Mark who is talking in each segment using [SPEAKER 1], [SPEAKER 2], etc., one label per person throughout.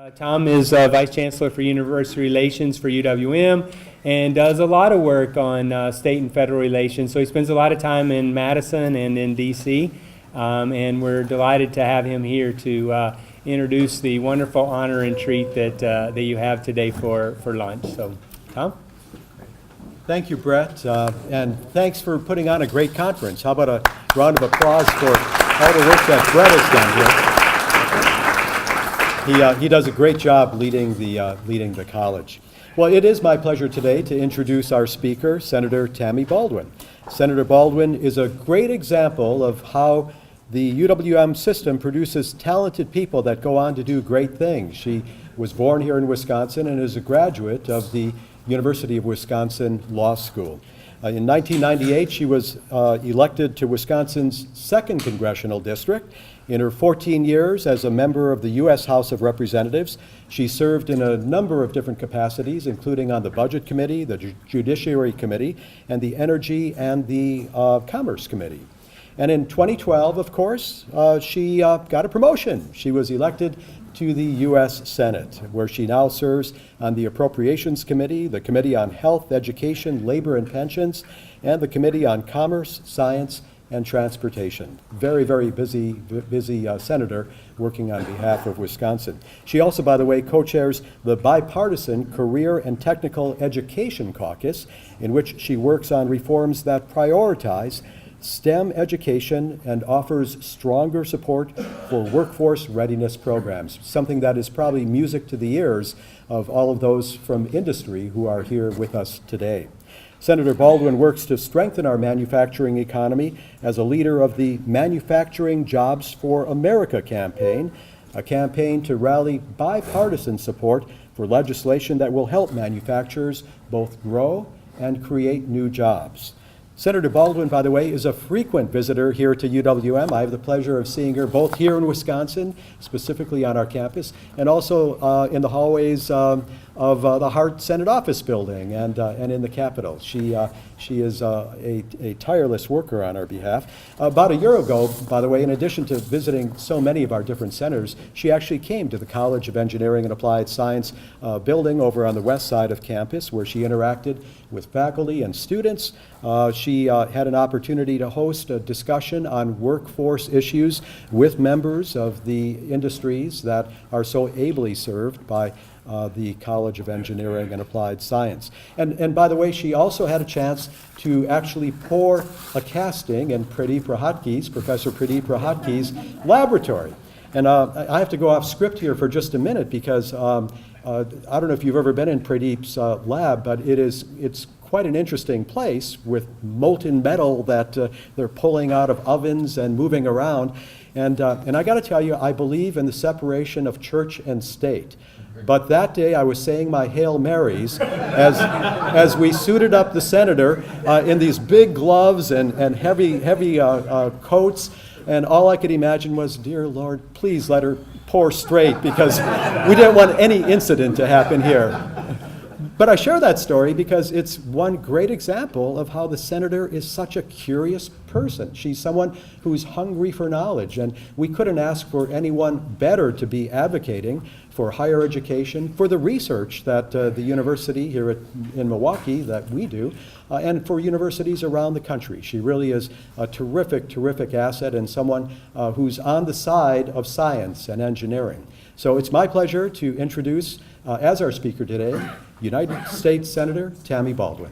[SPEAKER 1] Tom is Vice Chancellor for University Relations for UWM and does a lot of work on state and federal relations. So he spends a lot of time in Madison and in D.C., and we're delighted to have him here to introduce the wonderful honor and treat that you have today for lunch. So, Tom?
[SPEAKER 2] Thank you, Brett, and thanks for putting on a great conference. How about a round of applause for all the work that Brett has done here. He does a great job leading the college. Well, it is my pleasure today to introduce our speaker, Senator Tammy Baldwin. Senator Baldwin is a great example of how the UWM system produces talented people that go on to do great things. She was born here in Wisconsin and is a graduate of the University of Wisconsin Law School. In 1998, she was elected to Wisconsin's 2nd Congressional District. In her 14 years as a member of the U.S. House of Representatives, she served in a number of different capacities, including on the Budget Committee, the Judiciary Committee, and the Energy and the Commerce Committee. And in 2012, of course, she got a promotion. She was elected to the U.S. Senate, where she now serves on the Appropriations Committee, the Committee on Health, Education, Labor, and Pensions, and the Committee on Commerce, Science, and Transportation. Very, very busy senator working on behalf of Wisconsin. She also, by the way, co-chairs the Bipartisan Career and Technical Education Caucus, in which she works on reforms that prioritize STEM education and offers stronger support for workforce readiness programs, something that is probably music to the ears of all of those from industry who are here with us today. Senator Baldwin works to strengthen our manufacturing economy as a leader of the Manufacturing Jobs for America campaign, a campaign to rally bipartisan support for legislation that will help manufacturers both grow and create new jobs. Senator Baldwin, by the way, is a frequent visitor here to UWM. I have the pleasure of seeing her both here in Wisconsin, specifically on our campus, and also in the hallways of the Hart Senate Office Building and in the Capitol. She is a tireless worker on our behalf. About a year ago, by the way, in addition to visiting so many of our different centers, she actually came to the College of Engineering and Applied Science building over on the west side of campus, where she interacted with faculty and students. She had an opportunity to host a discussion on workforce issues with members of the industries that are so ably served by the College of Engineering and Applied Science. And by the way, she also had a chance to actually pour a casting in Professor Pradeep Rahatki's laboratory. And I have to go off script here for just a minute because I don't know if you've ever been in Pradeep's lab, but it's quite an interesting place with molten metal that they're pulling out of ovens and moving around. And I got to tell you, I believe in the separation of church and state. But that day I was saying my Hail Marys as we suited up the senator in these big gloves and heavy coats. And all I could imagine was, dear Lord, please let her pour straight, because we didn't want any incident to happen here. But I share that story because it's one great example of how the senator is such a curious person. She's someone who's hungry for knowledge, and we couldn't ask for anyone better to be advocating for higher education, for the research that the university here in Milwaukee that we do, and for universities around the country. She really is a terrific, terrific asset and someone who's on the side of science and engineering. So it's my pleasure to introduce, as our speaker today, United States Senator Tammy Baldwin.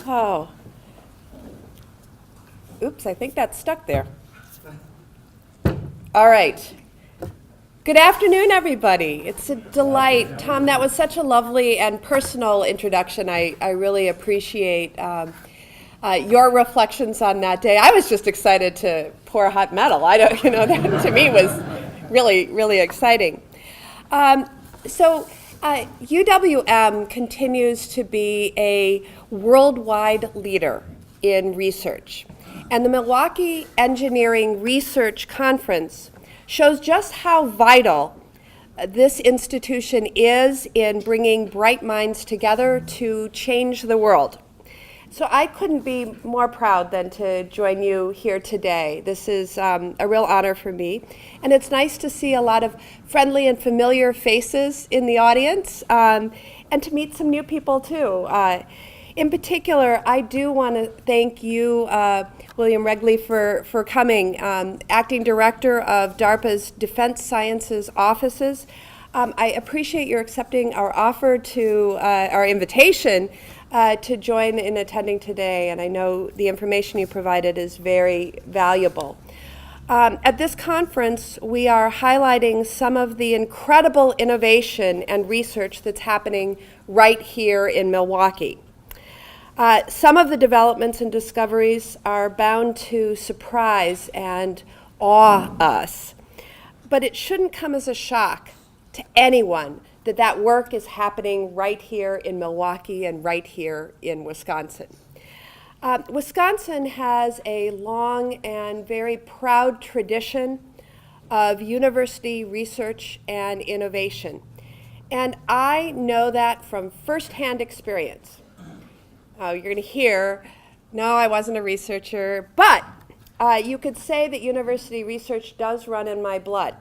[SPEAKER 3] Oh. Oops, I think that's stuck there. All right. Good afternoon, everybody. It's a delight. Tom, that was such a lovely and personal introduction. I really appreciate your reflections on that day. I was just excited to pour hot metal. That to me was really, really exciting. UWM continues to be a worldwide leader in research. And the Milwaukee Engineering Research Conference shows just how vital this institution is in bringing bright minds together to change the world. So I couldn't be more proud than to join you here today. This is a real honor for me. And it's nice to see a lot of friendly and familiar faces in the audience, and to meet some new people too. In particular, I do want to thank you, William Regley, for coming, Acting Director of DARPA's Defense Sciences Offices. I appreciate your accepting our offer to, our invitation to join in attending today, and I know the information you provided is very valuable. At this conference, we are highlighting some of the incredible innovation and research that's happening right here in Milwaukee. Some of the developments and discoveries are bound to surprise and awe us, but it shouldn't come as a shock to anyone that that work is happening right here in Milwaukee and right here in Wisconsin. Wisconsin has a long and very proud tradition of university research and innovation, and I know that from firsthand experience. You're going to hear, no, I wasn't a researcher, but you could say that university research does run in my blood.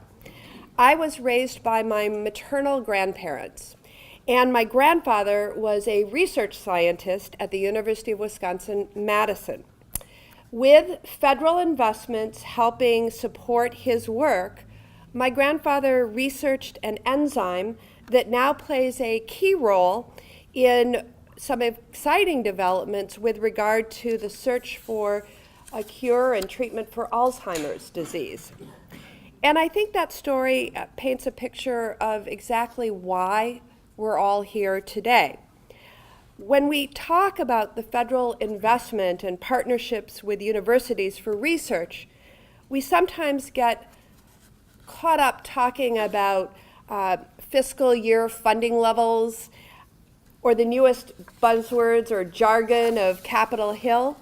[SPEAKER 3] I was raised by my maternal grandparents, and my grandfather was a research scientist at the University of Wisconsin-Madison. With federal investments helping support his work, my grandfather researched an enzyme that now plays a key role in some exciting developments with regard to the search for a cure and treatment for Alzheimer's disease. And I think that story paints a picture of exactly why we're all here today. When we talk about the federal investment and partnerships with universities for research, we sometimes get caught up talking about fiscal year funding levels or the newest buzzwords or jargon of Capitol Hill.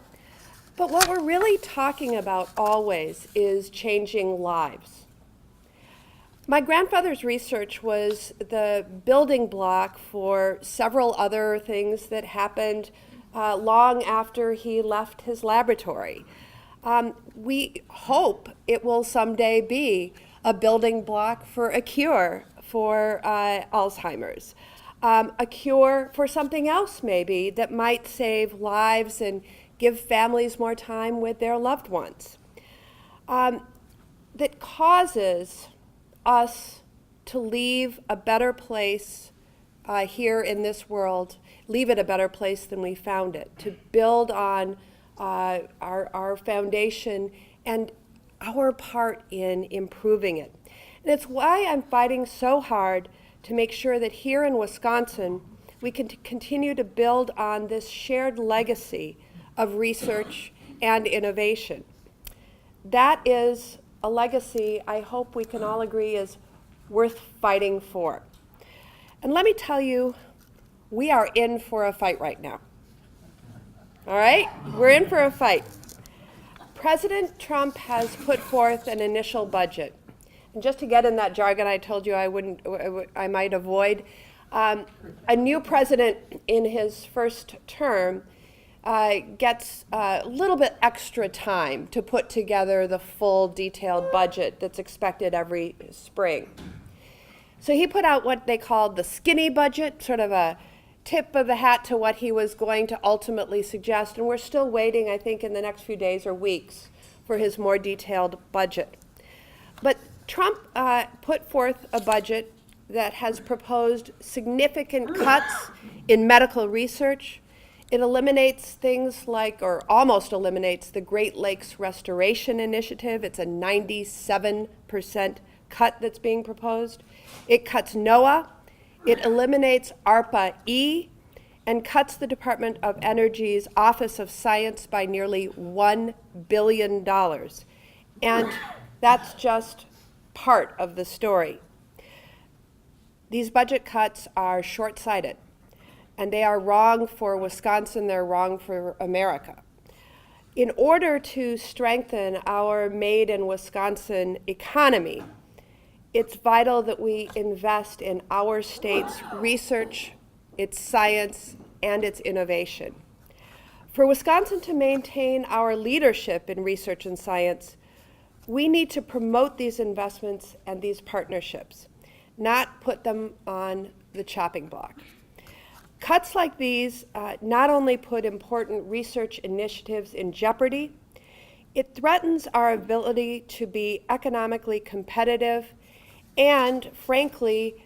[SPEAKER 3] But what we're really talking about always is changing lives. My grandfather's research was the building block for several other things that happened long after he left his laboratory. We hope it will someday be a building block for a cure for Alzheimer's, a cure for something else maybe that might save lives and give families more time with their loved ones, that causes us to leave a better place here in this world, leave it a better place than we found it, to build on our foundation and our part in improving it. And it's why I'm fighting so hard to make sure that here in Wisconsin, we can continue to build on this shared legacy of research and innovation. That is a legacy I hope we can all agree is worth fighting for. And let me tell you, we are in for a fight right now. All right? We're in for a fight. President Trump has put forth an initial budget. And just to get in that jargon I told you I might avoid, a new president in his first term gets a little bit extra time to put together the full detailed budget that's expected every spring. So he put out what they called the skinny budget, sort of a tip of the hat to what he was going to ultimately suggest, and we're still waiting, I think, in the next few days or weeks for his more detailed budget. But Trump put forth a budget that has proposed significant cuts in medical research. It eliminates things like, or almost eliminates, the Great Lakes Restoration Initiative. It's a 97% cut that's being proposed. It cuts NOAA. It eliminates ARPA-E and cuts the Department of Energy's Office of Science by nearly $1 billion. And that's just part of the story. These budget cuts are short-sighted, and they are wrong for Wisconsin, they're wrong for America. In order to strengthen our made in Wisconsin economy, it's vital that we invest in our state's research, its science, and its innovation. For Wisconsin to maintain our leadership in research and science, we need to promote these investments and these partnerships, not put them on the chopping block. Cuts like these not only put important research initiatives in jeopardy, it threatens our ability to be economically competitive and, frankly,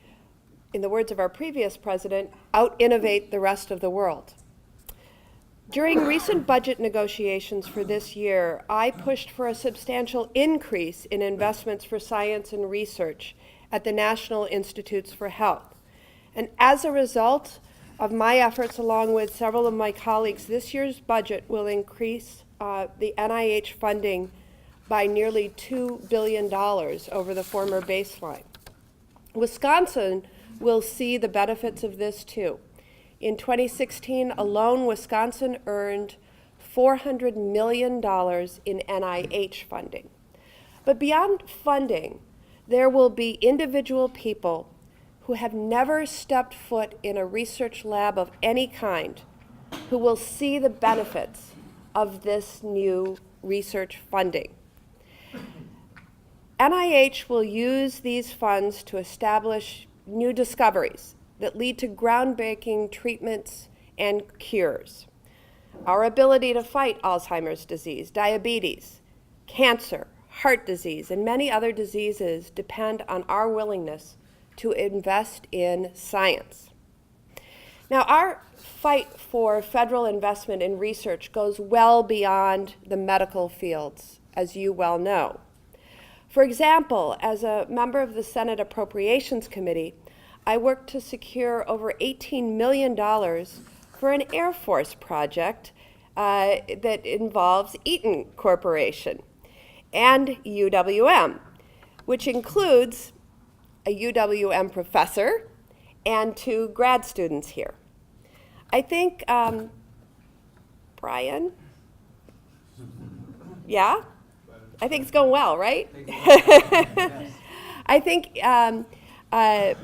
[SPEAKER 3] in the words of our previous president, out-innovate the rest of the world. During recent budget negotiations for this year, I pushed for a substantial increase in investments for science and research at the National Institutes for Health. And as a result of my efforts, along with several of my colleagues, this year's budget will increase the NIH funding by nearly $2 billion over the former baseline. Wisconsin will see the benefits of this too. In 2016 alone, Wisconsin earned $400 million in NIH funding. But beyond funding, there will be individual people who have never stepped foot in a research lab of any kind who will see the benefits of this new research funding. NIH will use these funds to establish new discoveries that lead to groundbreaking treatments and cures. Our ability to fight Alzheimer's disease, diabetes, cancer, heart disease, and many other diseases depend on our willingness to invest in science. Now, our fight for federal investment in research goes well beyond the medical fields, as you well know. For example, as a member of the Senate Appropriations Committee, I worked to secure over $18 million for an Air Force project that involves Eaton Corporation and UWM, which includes a UWM professor and 2 grad students here. I think, Brian? Yeah? I think it's going well, right? I think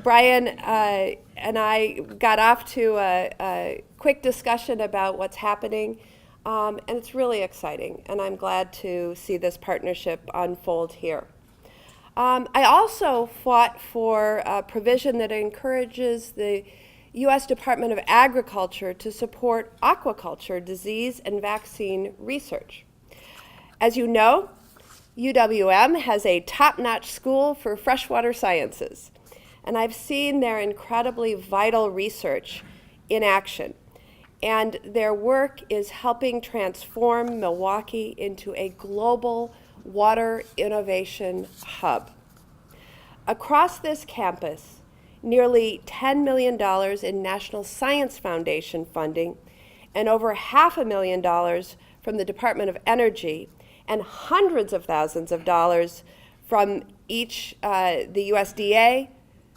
[SPEAKER 3] Brian and I got off to a quick discussion about what's happening, and it's really exciting, and I'm glad to see this partnership unfold here. I also fought for a provision that encourages the U.S. Department of Agriculture to support aquaculture disease and vaccine research. As you know, UWM has a top-notch school for freshwater sciences, and I've seen their incredibly vital research in action. And their work is helping transform Milwaukee into a global water innovation hub. Across this campus, nearly $10 million in National Science Foundation funding and over $500,000 from the Department of Energy and hundreds of thousands of dollars from each the USDA,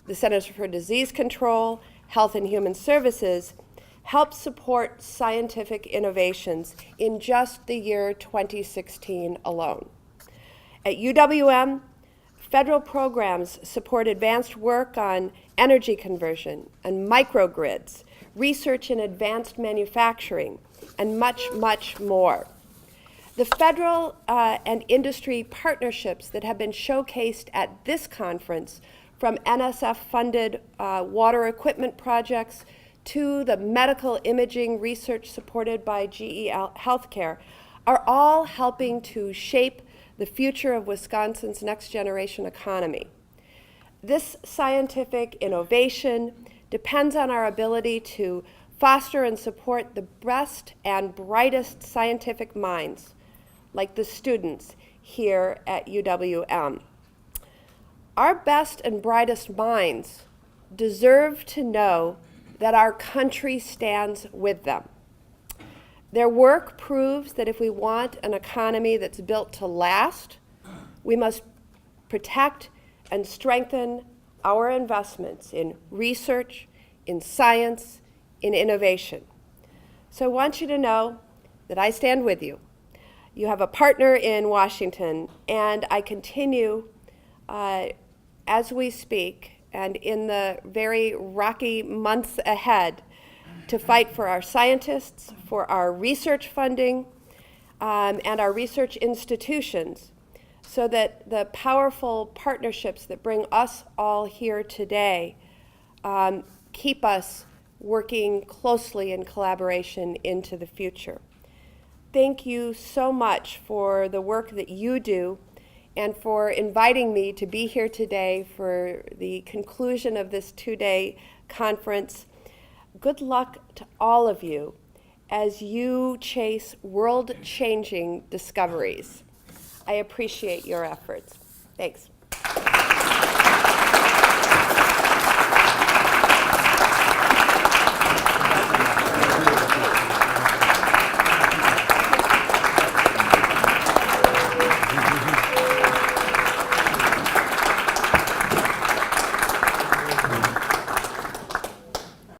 [SPEAKER 3] the Centers for Disease Control, Health and Human Services, help support scientific innovations in just the year 2016 alone. At UWM, federal programs support advanced work on energy conversion and microgrids, research in advanced manufacturing, and much, much more. The federal and industry partnerships that have been showcased at this conference, from NSF-funded water equipment projects to the medical imaging research supported by GE Healthcare, are all helping to shape the future of Wisconsin's next generation economy. This scientific innovation depends on our ability to foster and support the best and brightest scientific minds, like the students here at UWM. Our best and brightest minds deserve to know that our country stands with them. Their work proves that if we want an economy that's built to last, we must protect and strengthen our investments in research, in science, in innovation. So I want you to know that I stand with you. You have a partner in Washington, and I continue as we speak and in the very rocky months ahead to fight for our scientists, for our research funding, and our research institutions, so that the powerful partnerships that bring us all here today keep us working closely in collaboration into the future. Thank you so much for the work that you do and for inviting me to be here today for the conclusion of this two-day conference. Good luck to all of you as you chase world-changing discoveries. I appreciate your efforts. Thanks.